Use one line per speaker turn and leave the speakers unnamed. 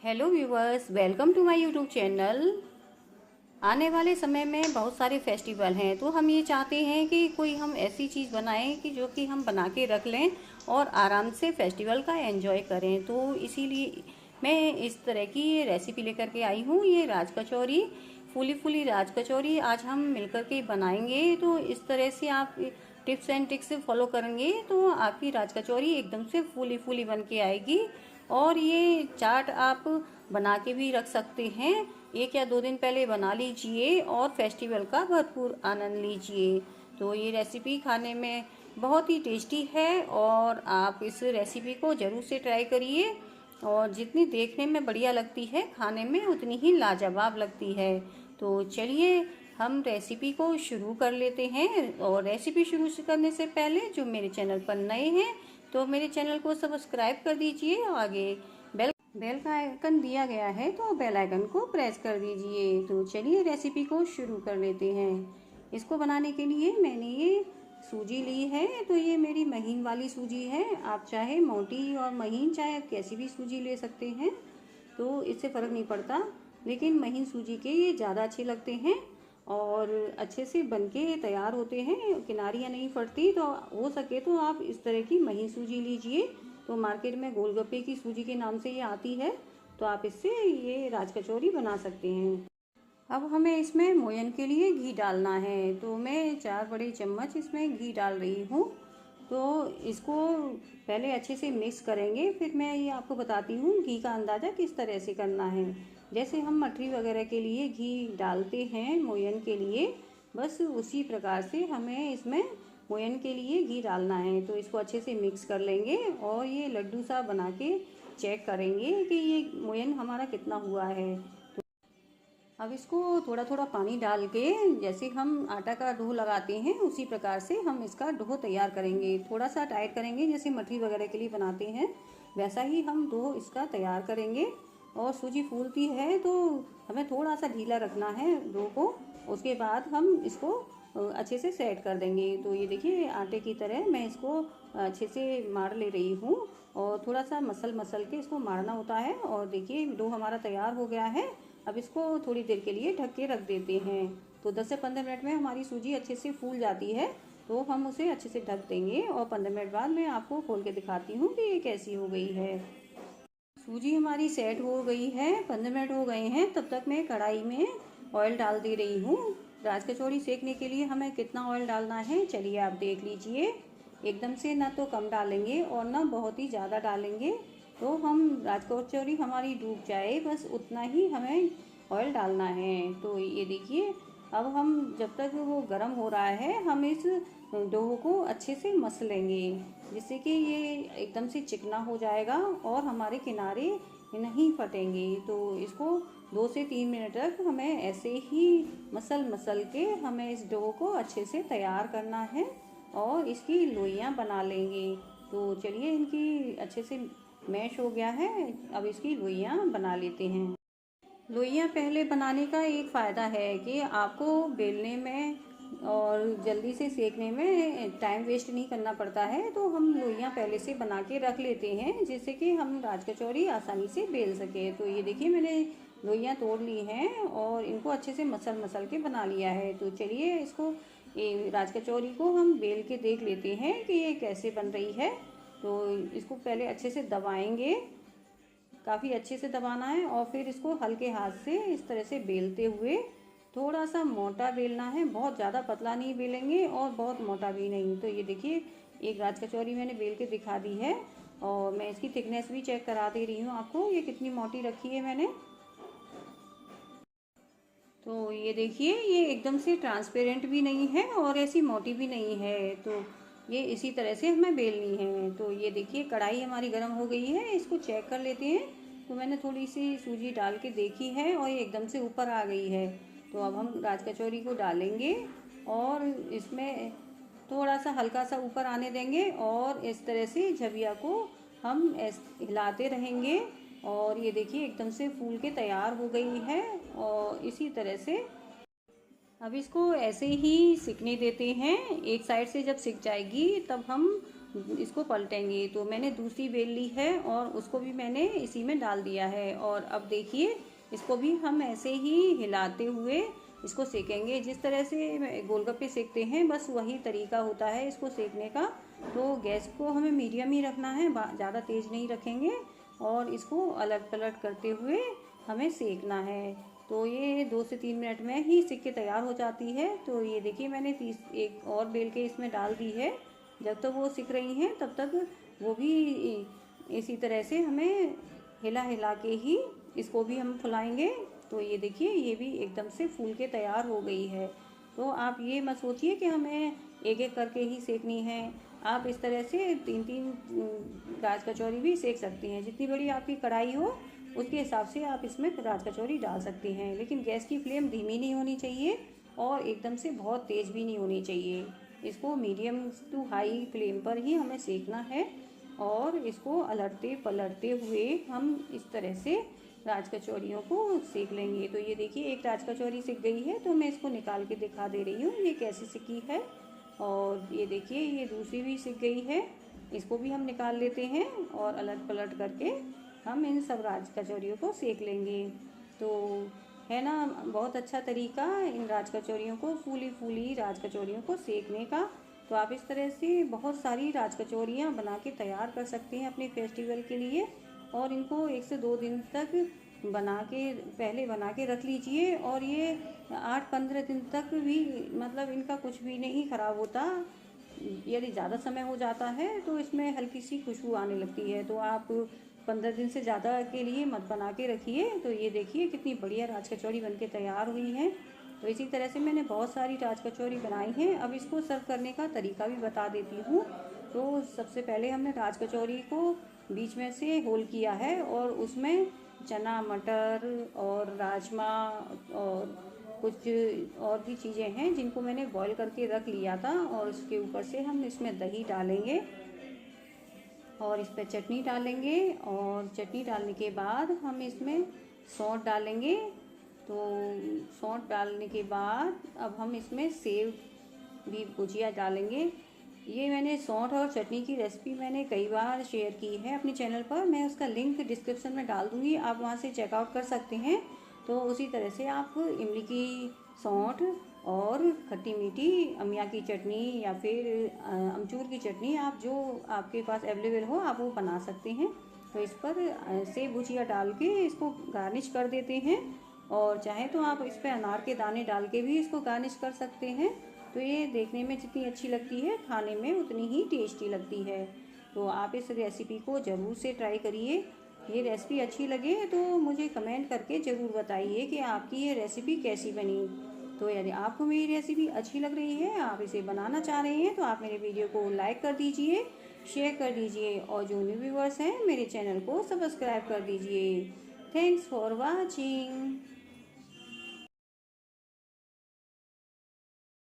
Hello viewers, welcome to my YouTube channel. आने वाले समय में बहुत सारे फेस्टिवल हैं, तो हम ये चाहते हैं कि कोई हम ऐसी चीज़ बनाएं कि जो कि हम बना के रख लें और आराम से फेस्टिवल का एंजॉय करें। तो इसीलिए मैं इस तरह की ये रेसिपी लेकर के आई हूँ। ये राज कचौरी, फूली फूली राज कचौरी आज हम मिलकर के बनाएंगे। तो इस तरह से आप टिप्स एंड ट्रिक्स फॉलो करेंगे तो आपकी राज कचौरी एकदम से फूली फूली बन के आएगी। और ये चाट आप बना के भी रख सकते हैं। 1 या 2 दिन पहले बना लीजिए और फेस्टिवल का भरपूर आनंद लीजिए। तो ये रेसिपी खाने में बहुत ही टेस्टी है और आप इस रेसिपी को ज़रूर से ट्राई करिए। और जितनी देखने में बढ़िया लगती है, खाने में उतनी ही लाजवाब लगती है। तो चलिए हम रेसिपी को शुरू कर लेते हैं। और रेसिपी शुरू करने से पहले जो मेरे चैनल पर नए हैं तो मेरे चैनल को सब्सक्राइब कर दीजिए। आगे बेल का आइकन दिया गया है तो बेल आइकन को प्रेस कर दीजिए। तो चलिए रेसिपी को शुरू कर लेते हैं। इसको बनाने के लिए मैंने ये सूजी ली है। तो ये मेरी महीन वाली सूजी है। आप चाहे मोटी और महीन चाहे कैसी भी सूजी ले सकते हैं, तो इससे फ़र्क नहीं पड़ता। लेकिन महीन सूजी के ये ज़्यादा अच्छे लगते हैं और अच्छे से बनके तैयार होते हैं, किनारियाँ नहीं फटती। तो हो सके तो आप इस तरह की महीन सूजी लीजिए। तो मार्केट में गोलगप्पे की सूजी के नाम से ये आती है, तो आप इससे ये राज कचौरी बना सकते हैं। अब हमें इसमें मोयन के लिए घी डालना है। तो मैं 4 बड़े चम्मच इसमें घी डाल रही हूँ। तो इसको पहले अच्छे से मिक्स करेंगे, फिर मैं ये आपको बताती हूँ घी का अंदाज़ा किस तरह से करना है। जैसे हम मठरी वगैरह के लिए घी डालते हैं मोयन के लिए, बस उसी प्रकार से हमें इसमें मोयन के लिए घी डालना है। तो इसको अच्छे से मिक्स कर लेंगे और ये लड्डू सा बना के चेक करेंगे कि ये मोयन हमारा कितना हुआ है। अब इसको थोड़ा थोड़ा पानी डाल के, जैसे हम आटा का डो लगाते हैं उसी प्रकार से हम इसका डो तैयार करेंगे। थोड़ा सा टाइट करेंगे, जैसे मठरी वगैरह के लिए बनाते हैं वैसा ही हम डो इसका तैयार करेंगे। और सूजी फूलती है तो हमें थोड़ा सा ढीला रखना है डो को। उसके बाद हम इसको अच्छे से सेट कर देंगे। तो ये देखिए आटे की तरह मैं इसको अच्छे से मार ले रही हूँ और थोड़ा सा मसल मसल के इसको मारना होता है। और देखिए डो हमारा तैयार हो गया है। अब इसको थोड़ी देर के लिए ढक के रख देते हैं। तो 10 से 15 मिनट में हमारी सूजी अच्छे से फूल जाती है, तो हम उसे अच्छे से ढक देंगे और 15 मिनट बाद मैं आपको खोल के दिखाती हूँ कि ये कैसी हो गई है। सूजी हमारी सेट हो गई है, 15 मिनट हो गए हैं। तब तक मैं कढ़ाई में ऑयल डाल दे रही हूँ। राज कचौरी सेकने के लिए हमें कितना ऑयल डालना है चलिए आप देख लीजिए। एकदम से ना तो कम डालेंगे और ना बहुत ही ज़्यादा डालेंगे, तो हम राज कचौरी हमारी डूब जाए बस उतना ही हमें ऑयल डालना है। तो ये देखिए अब हम जब तक वो गर्म हो रहा है हम इस डो को अच्छे से मस लेंगे, जिससे कि ये एकदम से चिकना हो जाएगा और हमारे किनारे नहीं फटेंगे। तो इसको 2 से 3 मिनट तक हमें ऐसे ही मसल मसल के हमें इस डो को अच्छे से तैयार करना है और इसकी लोइयाँ बना लेंगे। तो चलिए इनकी अच्छे से मैश हो गया है, अब इसकी लोइयाँ बना लेते हैं। लोइयाँ पहले बनाने का एक फ़ायदा है कि आपको बेलने में और जल्दी से सेकने में टाइम वेस्ट नहीं करना पड़ता है। तो हम लोइयाँ पहले से बना के रख लेते हैं, जिससे कि हम राज कचौरी आसानी से बेल सकें। तो ये देखिए मैंने लोइयाँ तोड़ ली हैं और इनको अच्छे से मसल मसल के बना लिया है। तो चलिए इसको ये राज कचौरी को हम बेल के देख लेते हैं कि ये कैसे बन रही है। तो इसको पहले अच्छे से दबाएंगे, काफ़ी अच्छे से दबाना है और फिर इसको हल्के हाथ से इस तरह से बेलते हुए, थोड़ा सा मोटा बेलना है, बहुत ज़्यादा पतला नहीं बेलेंगे और बहुत मोटा भी नहीं। तो ये देखिए एक राज कचौरी मैंने बेल के दिखा दी है और मैं इसकी थिकनेस भी चेक करा दे रही हूँ आपको, ये कितनी मोटी रखी है मैंने। तो ये देखिए ये एकदम से ट्रांसपेरेंट भी नहीं है और ऐसी मोटी भी नहीं है। तो ये इसी तरह से हमें बेलनी है। तो ये देखिए कढ़ाई हमारी गर्म हो गई है, इसको चेक कर लेते हैं। तो मैंने थोड़ी सी सूजी डाल के देखी है और ये एकदम से ऊपर आ गई है। तो अब हम राज कचौरी को डालेंगे और इसमें थोड़ा सा हल्का सा ऊपर आने देंगे और इस तरह से झबिया को हम हिलाते रहेंगे। और ये देखिए एकदम से फूल के तैयार हो गई है। और इसी तरह से अब इसको ऐसे ही सिकने देते हैं। एक साइड से जब सिक जाएगी तब हम इसको पलटेंगे। तो मैंने दूसरी बेल ली है और उसको भी मैंने इसी में डाल दिया है। और अब देखिए इसको भी हम ऐसे ही हिलाते हुए इसको सेकेंगे। जिस तरह से गोलगप्पे सेकते हैं बस वही तरीका होता है इसको सेकने का। तो गैस को हमें मीडियम ही रखना है, ज़्यादा तेज़ नहीं रखेंगे। और इसको अलट पलट करते हुए हमें सेकना है। तो ये 2 से 3 मिनट में ही सिक के तैयार हो जाती है। तो ये देखिए मैंने एक और बेल के इसमें डाल दी है। जब तक वो सिक रही हैं तब तक वो भी इसी तरह से हमें हिला हिला के ही इसको भी हम फुलाएंगे। तो ये देखिए ये भी एकदम से फूल के तैयार हो गई है। तो आप ये मत सोचिए कि हमें एक एक करके ही सेकनी है। आप इस तरह से 3-3 राज कचौरी भी सेक सकती हैं। जितनी बड़ी आपकी कढ़ाई हो उसके हिसाब से आप इसमें राज कचौरी डाल सकती हैं। लेकिन गैस की फ्लेम धीमी नहीं होनी चाहिए और एकदम से बहुत तेज़ भी नहीं होनी चाहिए। इसको मीडियम टू हाई फ्लेम पर ही हमें सेकना है। और इसको अलटते पलटते हुए हम इस तरह से राज कचौरियों को सेक लेंगे। तो ये देखिए एक राज कचौरी सिक गई है तो मैं इसको निकाल के दिखा दे रही हूँ ये कैसे सिकी है। और ये देखिए ये दूसरी भी सिक गई है, इसको भी हम निकाल लेते हैं और अलट पलट करके हम इन सब राज कचौरियों को सेक लेंगे। तो है ना बहुत अच्छा तरीका इन राज कचौरियों को, फूली फूली राज कचौरियों को सेकने का। तो आप इस तरह से बहुत सारी राज कचौरियाँ बना के तैयार कर सकते हैं अपने फेस्टिवल के लिए। और इनको 1 से 2 दिन तक पहले बना के रख लीजिए। और ये 8-15 दिन तक भी मतलब इनका कुछ भी नहीं ख़राब होता। यदि ज़्यादा समय हो जाता है तो इसमें हल्की सी खुशबू आने लगती है। तो आप 15 दिन से ज़्यादा के लिए मत बना के रखिए। तो ये देखिए कितनी बढ़िया राज कचौरी बन के तैयार हुई है। तो इसी तरह से मैंने बहुत सारी राज कचौरी बनाई हैं। अब इसको सर्व करने का तरीका भी बता देती हूँ। तो सबसे पहले हमने राज कचौरी को बीच में से होल किया है और उसमें चना मटर और राजमा और कुछ और भी चीज़ें हैं जिनको मैंने बॉईल करके रख लिया था। और उसके ऊपर से हम इसमें दही डालेंगे और इस पर चटनी डालेंगे। और चटनी डालने के बाद हम इसमें सौंठ डालेंगे। तो सौंठ डालने के बाद अब हम इसमें सेव भी भुजिया डालेंगे। ये मैंने सौंठ और चटनी की रेसिपी मैंने कई बार शेयर की है अपने चैनल पर। मैं उसका लिंक डिस्क्रिप्शन में डाल दूँगी, आप वहाँ से चेकआउट कर सकते हैं। तो उसी तरह से आप इमली की सौंठ और खट्टी मीठी अमिया की चटनी या फिर अमचूर की चटनी, आप जो आपके पास अवेलेबल हो आप वो बना सकते हैं। तो इस पर सेव भुजिया डाल के इसको गार्निश कर देते हैं। और चाहे तो आप इस पर अनार के दाने डाल के भी इसको गार्निश कर सकते हैं। तो ये देखने में जितनी अच्छी लगती है खाने में उतनी ही टेस्टी लगती है। तो आप इस रेसिपी को ज़रूर से ट्राई करिए। ये रेसिपी अच्छी लगे तो मुझे कमेंट करके ज़रूर बताइए कि आपकी ये रेसिपी कैसी बनी। तो यदि आपको मेरी रेसिपी अच्छी लग रही है, आप इसे बनाना चाह रहे हैं, तो आप मेरे वीडियो को लाइक कर दीजिए, शेयर कर दीजिए और जो न्यू व्यूअर्स हैं मेरे चैनल को सब्सक्राइब कर दीजिए। Thanks for watching.